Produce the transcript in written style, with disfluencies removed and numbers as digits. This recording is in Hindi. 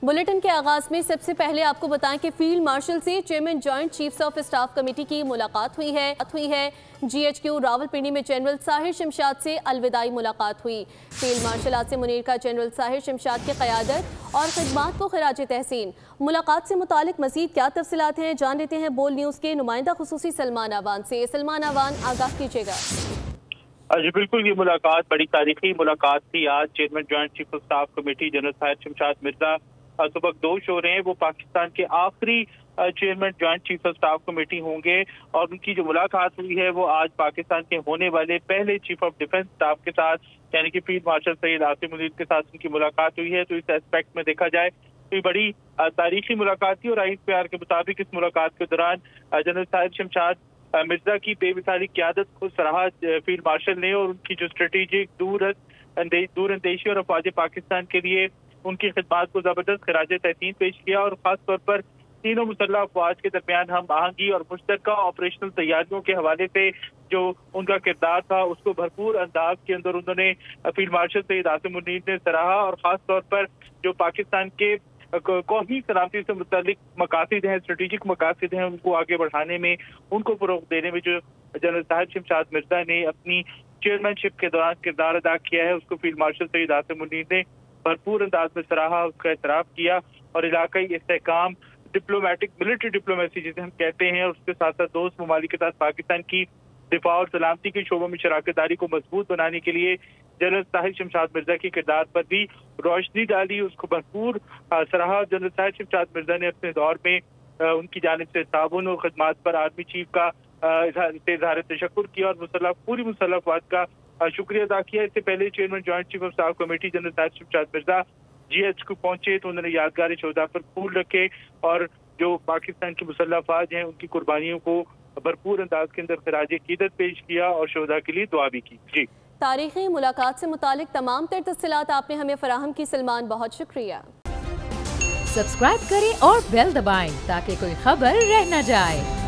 बुलेटिन के आगाज में सबसे पहले आपको बताएं कि फील्ड मार्शल से chairman joint chiefs of staff committee की मुलाकात हुई है। GHQ रावलपिंडी में जनरल साहिर शमशाद से अलविदाई मुलाकात हुई। फील्ड मार्शल आसिम मुनीर का जनरल साहिर शमशाद की क़यादत और खिदमात को खिराज तहसीन। मुलाकात से मुतालिक मजीद क्या तफसीलात हैं, जान लेते हैं बोल न्यूज़ के नुमाइंदा खुसूसी सलमान आवान से। सलमान आवान, आगाह कीजिएगा। जी बिल्कुल, ये मुलाकात बड़ी तारीखी मुलाकात थी। आज chairman joint chief of staff committee general Sahir Shamshad Mirza सुबह 2 हो रहे हैं। वो पाकिस्तान के आखिरी chairman joint chief of staff committee होंगे और उनकी जो मुलाकात हुई है वो आज पाकिस्तान के होने वाले पहले चीफ ऑफ डिफेंस स्टाफ के साथ यानी कि फील्ड मार्शल सैयद आसिम मुनीर के साथ उनकी मुलाकात हुई है। तो इस एस्पेक्ट में देखा जाए तो ये बड़ी तारीखी मुलाकात थी और ISPR के मुताबिक इस मुलाकात के दौरान जनरल साहिर शमशाद मिर्जा की बेमिसाली क़यादत को सराहा फील्ड मार्शल ने और उनकी जो स्ट्रेटेजिक दूरअंदेशी और अफवाज पाकिस्तान के लिए उनकी खिदमात को जबरदस्त खिराज तहसीन पेश किया और खास तौर पर तीनों मुसल्लह अफवाज के दरमियान हम आहंगी और मुश्तरका ऑपरेशनल तैयारियों के हवाले से जो उनका किरदार था उसको भरपूर अंदाज के अंदर उन्होंने फील्ड मार्शल सैयद आसिम मुनीर ने सराहा और खास तौर पर जो पाकिस्तान के कौमी सलामती से मुतालिक मकासद हैं, स्ट्रेटेजिक मकासद हैं, उनको आगे बढ़ाने में, उनको फरोग देने में जो जनरल साहिर शमशाद मिर्जा ने अपनी चेयरमैनशिप के दौरान किरदार अदा किया है उसको फील्ड मार्शल सैयद आसिम मुनीर ने भरपूर अंदाज में सराहा, उसका एतराफ़ किया और इलाकाई इस्तेहकाम, डिप्लोमेटिक मिलिट्री डिप्लोमेसी जिसे हम कहते हैं, उसके साथ साथ दोस्त ममालिक के साथ पाकिस्तान की दिफा और सलामती के शोबों में शराकतदारी को मजबूत बनाने के लिए जनरल साहिर शमशाद मिर्जा के किरदार पर भी रोशनी डाली, उसको भरपूर सराहा। जनरल साहिर शमशाद मिर्जा ने अपने दौर में उनकी जानिब से ताउन और खिदमात पर आर्मी चीफ का इज़हार तशक्कुर किया और पूरी मुसल्लह अफवाज का शुक्रिया अदा किया। इससे पहले chairman joint chief of staff committee general Sahir Shamshad Mirza GHQ पहुंचे तो उन्होंने यादगार शोहदा पर फूल रखे और जो पाकिस्तान की मुसल्लह अफवाज हैं उनकी कुर्बानियों को भरपूर अंदाज के अंदर खिराज अकीदत पेश किया और शोहदा के लिए दुआ भी की। जी, तारीखी मुलाकात से मुतालिक तमाम तर तफसीलात आपने हमें फराहम की। सलमान, बहुत शुक्रिया। सब्सक्राइब करें और बेल दबाएं ताकि कोई खबर रह न जाए।